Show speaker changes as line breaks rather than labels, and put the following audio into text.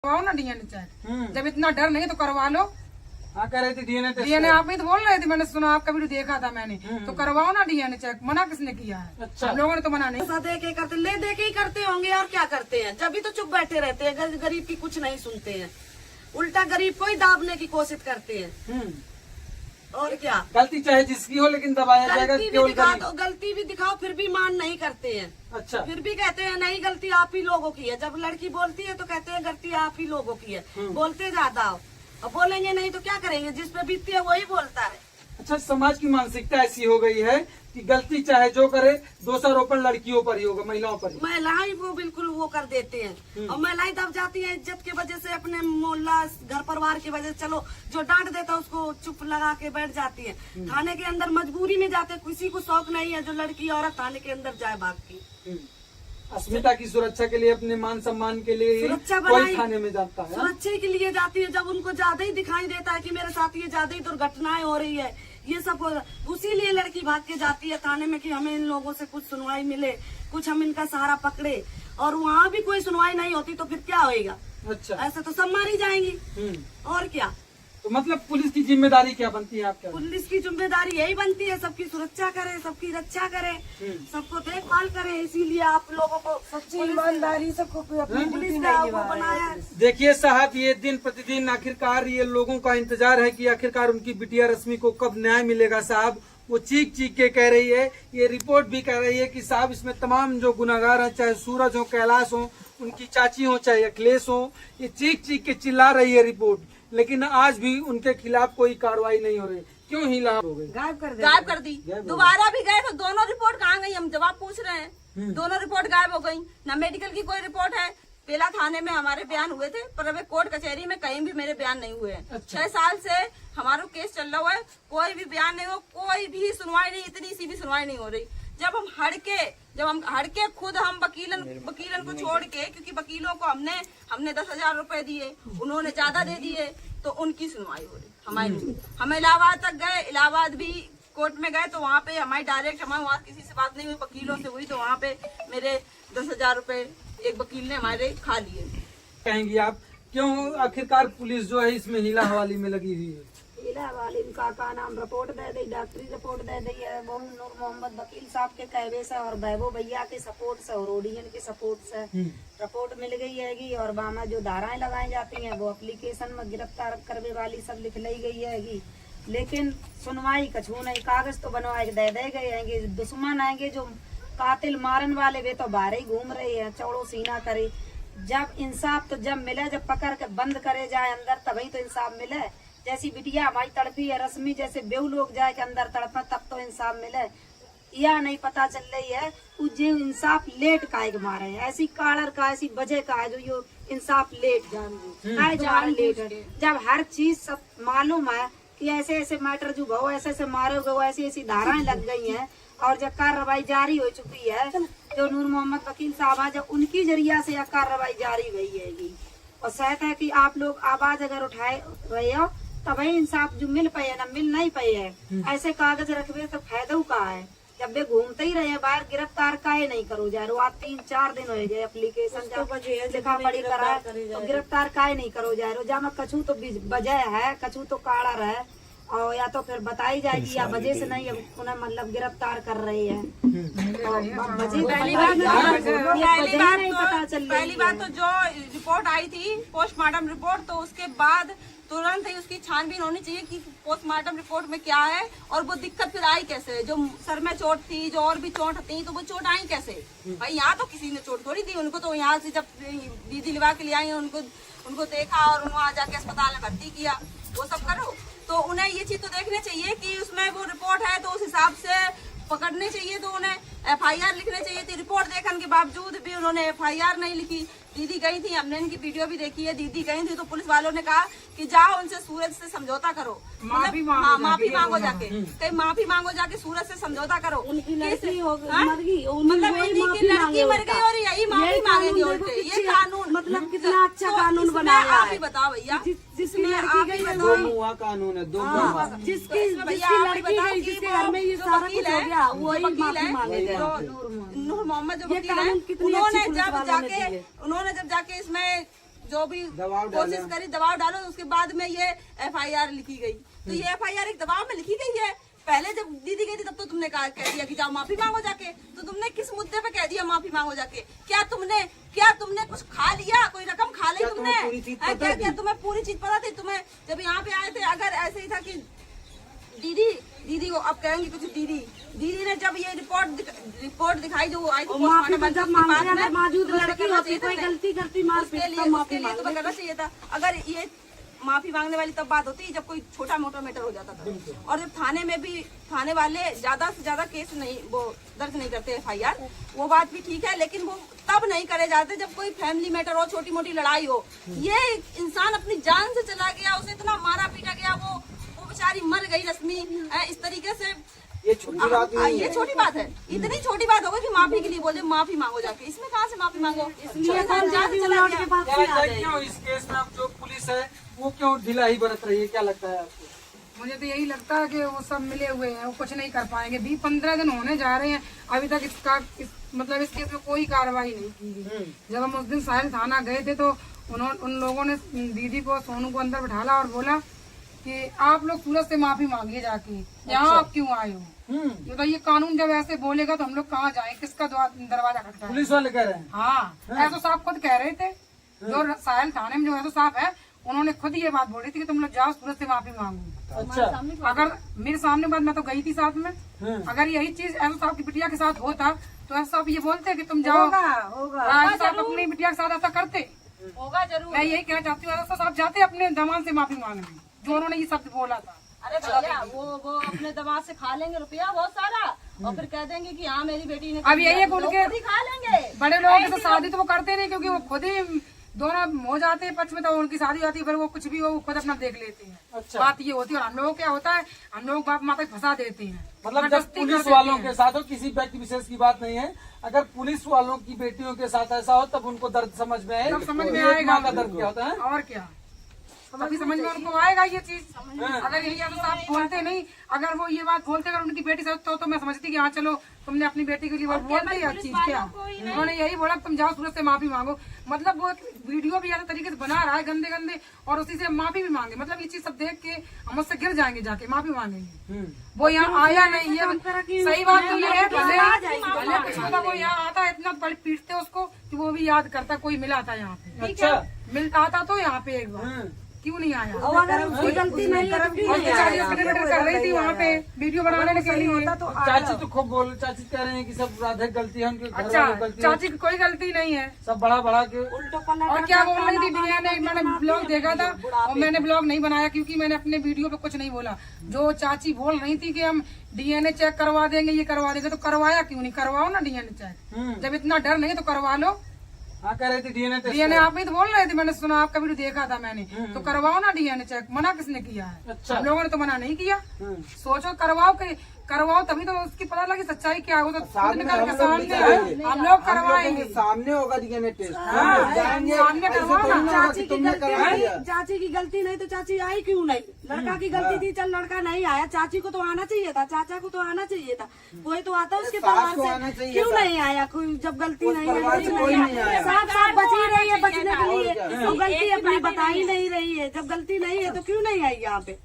करवाओ ना DNA check. जब इतना डर नहीं तो करवा लो।
हाँ कह रहे थे डीएनए टेस्ट।
डीएनए आप ही तो बोल रहे थे, मैंने सुना आपका वीडियो देखा था मैंने। तो करवाओ ना डीएनए चेक। मना किसने किया है?
अच्छा।
हम लोगों ने तो मना नहीं।
दे के करते, ले दे के ही करते होंगे और क्या करते हैं। जब भी तो चुप बैठे रहते हैं, गरीब की कुछ नहीं सुनते हैं, उल्टा गरीब को ही दाबने की कोशिश करते हैं। और क्या,
गलती चाहे जिसकी हो लेकिन दबाया जाएगा केवल गरीब।
गलती भी दिखाओ फिर भी मान नहीं करते हैं।
अच्छा।
फिर भी कहते हैं नहीं गलती आप ही लोगों की है। जब लड़की बोलती है तो कहते हैं गलती आप ही लोगों की है। बोलते ज्यादा हो, अब बोलेंगे नहीं तो क्या करेंगे, जिस पे बीतती है वही बोलता है।
अच्छा, समाज की मानसिकता ऐसी हो गई है कि गलती चाहे जो करे दोषारोपण लड़कियों पर ही होगा, महिलाओं पर ही।
महिलाएं वो बिल्कुल वो कर देते हैं और महिलाएं दब जाती है इज्जत की वजह से, अपने मोहल्ला घर परिवार की वजह से। चलो जो डांट देता है उसको चुप लगा के बैठ जाती है। थाने के अंदर मजबूरी में जाते, किसी को शौक नहीं है जो लड़की औरत थाने के अंदर जाए भाग की।
अस्मिता की सुरक्षा के लिए, अपने मान सम्मान के लिए
सुरक्षा
कोई थाने में जाता है।
सुरक्षा के लिए जाती है। जब उनको ज्यादा ही दिखाई देता है कि मेरे साथ ये ज्यादा ही दुर्घटनाएं हो रही है, ये सब उसी लिए लड़की भाग के जाती है थाने में कि हमें इन लोगों से कुछ सुनवाई मिले, कुछ हम इनका सहारा पकड़े। और वहाँ भी कोई सुनवाई नहीं होती तो फिर क्या होएगा?
अच्छा,
ऐसे तो सब मारी जाएंगी। और क्या,
तो मतलब पुलिस की जिम्मेदारी क्या बनती है आपके?
पुलिस की जिम्मेदारी यही बनती है सबकी सुरक्षा करे, सबकी रक्षा करे, सबको देखभाल करे। इसीलिए आप लोगों को
सच्ची ईमानदारी सबको
पुलिस का वो बनाया है।
देखिए साहब, ये दिन प्रतिदिन आखिरकार ये लोगों का इंतजार है कि आखिरकार उनकी बिटिया रश्मि को कब न्याय मिलेगा। साहब वो चीख चीख के कह रही है, ये रिपोर्ट भी कह रही है कि साहब इसमें तमाम जो गुनाहगार हैं, चाहे सूरज हो, कैलाश हो, उनकी चाची हो, चाहे अखिलेश हो, ये चीख चीख के चिल्ला रही है रिपोर्ट, लेकिन आज भी उनके खिलाफ कोई कार्रवाई नहीं हो रही। क्यों हिला हो गई?
गायब कर दी।
दोबारा भी गए तो दोनों रिपोर्ट कहाँ गई, हम जवाब पूछ रहे हैं। दोनों रिपोर्ट गायब हो गई। ना मेडिकल की कोई रिपोर्ट है। पहला थाने में हमारे बयान हुए थे, पर अभी कोर्ट कचहरी में कहीं भी मेरे बयान नहीं हुए हैं।
अच्छा।
6 साल से हमारा केस चल रहा है, कोई भी बयान नहीं हो, कोई भी सुनवाई नहीं, इतनी सी भी सुनवाई नहीं हो रही। जब हम हड़ के खुद हम वकीलन को छोड़ के, क्योंकि वकीलों को हमने 10,000 रुपए दिए, उन्होंने ज्यादा दे दिए, तो उनकी सुनवाई हो रही हमारी। हम इलाहाबाद तक गए, इलाहाबाद भी कोर्ट में गए तो वहाँ पे हमारी डायरेक्ट, हमारे वहाँ किसी से बात नहीं हुई, वकीलों से हुई, तो वहाँ पे मेरे 10,000 रुपए एक वकील ने हमारे खा लिए।
कहेंगी आप क्यों आखिरकार पुलिस जो है इसमें हिला हवाली में लगी हुई है?
वाली का नाम रिपोर्ट दे दी, डॉक्टरी रिपोर्ट दे दी है। वो नूर मोहम्मद वकील साहब के कहवे से और वैभव भैया के सपोर्ट से और ओडियन के सपोर्ट से रिपोर्ट मिल गई हैगी। और वहाँ जो धाराएं लगाई जाती हैं वो एप्लीकेशन में गिरफ्तार करने वाली सब लिख ली गई हैगी, लेकिन सुनवाई कछू नहीं। कागज तो बनवाए दे गए हैंगे। दुश्मन आएंगे जो कातिल मारन वाले, वे तो बाहर ही घूम रहे हैं, चौड़ो सीना करे। जब इंसाफ तो जब मिले, जब पकड़ के बंद करे जाए अंदर, तभी तो इंसाफ मिले। जैसी बिटिया हमारी तड़पी है, रश्मि जैसे बेऊ लोग जाए के अंदर तड़पे, तब तो इंसाफ मिले। यह नहीं पता चल रही है जो इंसाफ लेट काहे मारे है, ऐसी कालर का, ऐसी वजह का है जो यो इंसाफ लेट जान लेट है। जब हर चीज सब मालूम है कि ऐसे ऐसे मैटर जो भाव ऐसे मारे गए, ऐसी ऐसी धाराएं लग गई हैं और जब कार्रवाई जारी हो चुकी है, जो नूर मोहम्मद वकील साहब है, जब उनकी जरिया से यह कार्रवाई जारी हुई हैगी। और सहता है कि आप लोग आवाज अगर उठाए रहे हो तभी इंसाफ जो मिल पाए ना, मिल नहीं पाए है। ऐसे कागज रखवे तो फायदा का है। जब वे घूमते ही रहे बाहर, गिरफ्तार काहे नहीं करो जा रहे? आज 3-4 दिन हो गए एप्लीकेशन लिखा पड़ी करा, तो गिरफ्तार काहे नहीं करो जा रहे? जहाँ कछू तो वजह है, कछू तो काड़ा रहे, और या तो फिर बताई जाएगी या वजह से नहीं उन्हें मतलब गिरफ्तार कर रही है।
पहली बात तो जो रिपोर्ट आई थी पोस्टमार्टम रिपोर्ट, तो उसके बाद तुरंत ही उसकी छानबीन होनी चाहिए कि पोस्टमार्टम रिपोर्ट में क्या है और वो दिक्कत फिर आई कैसे। जो सर में चोट थी, जो और भी चोट थी, तो वो चोट आई कैसे? भाई यहाँ तो किसी ने चोट थोड़ी दी उनको, तो यहाँ से जब दीदी लिवा के लिए आई उनको देखा और वहाँ जाके अस्पताल में भर्ती किया, वो सब करो। तो उन्हें ये चीज तो देखनी चाहिए कि उसमें वो रिपोर्ट है तो उस हिसाब से पकड़ने चाहिए, तो उन्हें FIR लिखने चाहिए थी। रिपोर्ट देखने के बावजूद भी उन्होंने FIR नहीं लिखी। दीदी गई थी, हमने इनकी वीडियो भी देखी है, दीदी गई थी तो पुलिस वालों ने कहा कि जाओ उनसे सूरज से समझौता करो,
माफी
मांगो जाके, कहीं माफी मांगो जाके, सूरज से समझौता करो।
उनकी लड़की हो गई, मर गई,
मतलब इनकी लड़की मर गई और यही माफी मांगेगी उनसे। ये कानून
मतलब कितना अच्छा कानून बनाया
आप ही बताओ भैया,
जिसमें आप ही
दो मुआ कानून है, दो मुआ।
जिसकी लड़की गई, जिसके घर में ये सारा कुछ हो गया, वही माफी मांगेगा।
नूर मोहम्मद जो वकील है, उन्होंने जब जाके इसमें जो भी कोशिश करी दबाव डालो, उसके बाद में ये FIR लिखी गई। तो ये FIR एक दबाव में लिखी गई है। पहले जब दीदी गई थी तब तो तुमने कह दिया कि जाओ माफी मांगो जाके, तो तुमने किस मुद्दे पे कह दिया माफी मांगो जाके? क्या तुमने कुछ खा लिया, कोई रकम खा ली तुमने? क्या तुम्हें पूरी चीज पता थी? तुम्हें जब यहाँ पे आए थे अगर ऐसे ही था कि दीदी को अब कहेंगे कुछ, दीदी ने जब ये रिपोर्ट दिखाई जो आई थी
मौजूद लड़की होती कोई गलती करती
उसके लिए तुम्हें करना चाहिए था। अगर ये माफी मांगने वाली तब बात होती जब कोई छोटा मोटा मैटर हो जाता था। और जब थाने में भी थाने वाले ज्यादा से ज्यादा केस नहीं वो दर्ज नहीं करते FIR, वो बात भी ठीक है, लेकिन वो तब नहीं करे जाते जब कोई फैमिली मैटर हो, छोटी मोटी लड़ाई हो। ये इंसान अपनी जान से चला गया, उसे इतना मारा पीटा गया, वो बेचारी मर गई रश्मि इस तरीके से।
ये छोटी बात नहीं
ये छोटी बात है, इतनी छोटी बात होगी कि माफी के लिए बोले माफी मांगो जाके। इसमें कहाँ से माफी मांगो? इसलिए
क्यों इस केस में अब जो पुलिस है वो क्यों ढिलाई बरत रही है, क्या लगता है आपको?
मुझे तो यही लगता है कि वो सब मिले हुए हैं, वो कुछ नहीं कर पाएंगे। 15 दिन होने जा रहे हैं, अभी तक मतलब इस केस में कोई कार्रवाई नहीं की गई। जब हम उस दिन साहिल थाना गए थे तो उन लोगों ने दीदी को, सोनू को अंदर बिठाला और बोला कि आप लोग सूरज से माफी मांगिए जाके, यहाँ आप क्यों आए हो? ये तो ये कानून जब ऐसे बोलेगा तो हम लोग कहाँ जाए, किसका दरवाजा खटका?
पुलिस वाले कह रहे हैं।
हाँ, ऐसो साहब खुद कह रहे थे, जो साहिल थाने में जो ऐसो साहब है उन्होंने खुद ये बात बोली थी कि तुम लोग जाओ सूरज से माफी मांगो।
अच्छा,
अगर मेरे सामने बात, मैं तो गई थी साथ में, अगर यही चीज ऐसो साहब की बिटिया के साथ होता तो ऐसा साहब ये बोलते कि तुम जाओ, ऐसा साहब अपनी बिटिया के साथ ऐसा करते
होगा जरूर।
मैं यही कहना चाहती हूँ, ऐसा साहब जाते अपने दमाद से माफी मांगने, जो उन्होंने ये शब्द बोला था।
अरे भैया वो अपने दमाद से खा लेंगे रुपया बहुत सारा और फिर कह देंगे कि हाँ मेरी बेटी ने,
अब यही है कि उनके
खा लेंगे।
बड़े लोगों के साथ शादी तो वो करते नहीं, क्योंकि वो खुद ही दोनों हो जाते हैं पक्ष में, तो उनकी शादी होती है, फिर वो कुछ भी वो खुद अपना देख लेते हैं।
अच्छा।
बात ये होती है। और हम लोगों क्या होता है, हम लोग बाप माता को फंसा देते हैं,
मतलब जब पुलिस वालों के साथ हो, किसी व्यक्ति विशेष की बात नहीं है, अगर पुलिस वालों की बेटियों के साथ ऐसा हो तब उनको दर्द समझ में आए,
तब समझ में
एक
आएगा
माँ का दर्द क्या होता है।
और क्या, तभी समझ में उनको आएगा ये चीज। अगर यही तो साहब बोलते नहीं, अगर वो ये बात बोलते अगर उनकी बेटी से तो मैं समझती कि हाँ चलो तुमने अपनी बेटी के लिए वो बोल दी हर चीज। क्या उन्होंने यही बोला तुम जाओ सूरज से माफी मांगो, मतलब वो वीडियो भी ऐसे तरीके से बना रहा है गंदे गंदे, और उसी से माफी भी मांगे, मतलब ये चीज सब देख के हम उससे गिर जाएंगे, जाके माफी मांगेंगे। वो यहाँ आया नहीं है, सही बात तो ये है, भले कुछ होता वो यहाँ आता है, इतना बड़े पीटते उसको कि वो भी याद करता कोई मिला था यहाँ पे।
अच्छा,
मिलता आता तो यहाँ पे एक बार क्यों नहीं आया?
अगर उसकी गलती नहीं है तो क्यों नहीं आया?
40 किलोमीटर कर रही थी वहाँ पे वीडियो बनाने के लिए।
चाची तो खूब बोल, चाची कह रहे हैं कि सब राधे गलती है, उनके घर
अच्छा,
वालों की गलती है,
चाची की कोई गलती नहीं है,
सब बड़ा के।
और क्या बोल रही थी मैंने ब्लॉग देखा था और मैंने ब्लॉग नहीं बनाया क्योंकि मैंने अपने वीडियो पे कुछ नहीं बोला। जो चाची बोल रही थी कि हम DNA चेक करवा देंगे, ये करवा देंगे, तो करवाया क्यों नहीं? करवाओ ना DNA चेक, जब इतना डर नहीं तो करवा लो।
हाँ, कह रहे थे
DNA आप ही तो बोल रहे थे, मैंने सुना आपका वीडियो देखा था मैंने, तो करवाओ ना DNA चेक। मना किसने किया है?
अच्छा।
हम लोगों ने तो मना नहीं किया। सोचो करवाओ तभी तो उसकी पता लगी सच्चाई क्या हो, तो खुद निकल के सामने हम लोग करवाएंगे,
सामने होगा DNA टेस्ट,
सामने करवाओ ना।
चाची की गलती नहीं तो चाची आई क्यों नहीं? लड़का की गलती थी, चल लड़का नहीं आया, चाची को तो आना चाहिए था, चाचा को तो आना चाहिए था, कोई तो आता उसके परिवार से, क्यों नहीं आया? कोई जब गलती नहीं है, साफ बची रही है बचने के लिए, तो गलती अपनी बता ही नहीं रही है। जब गलती नहीं है तो क्यों नहीं आई यहाँ पे?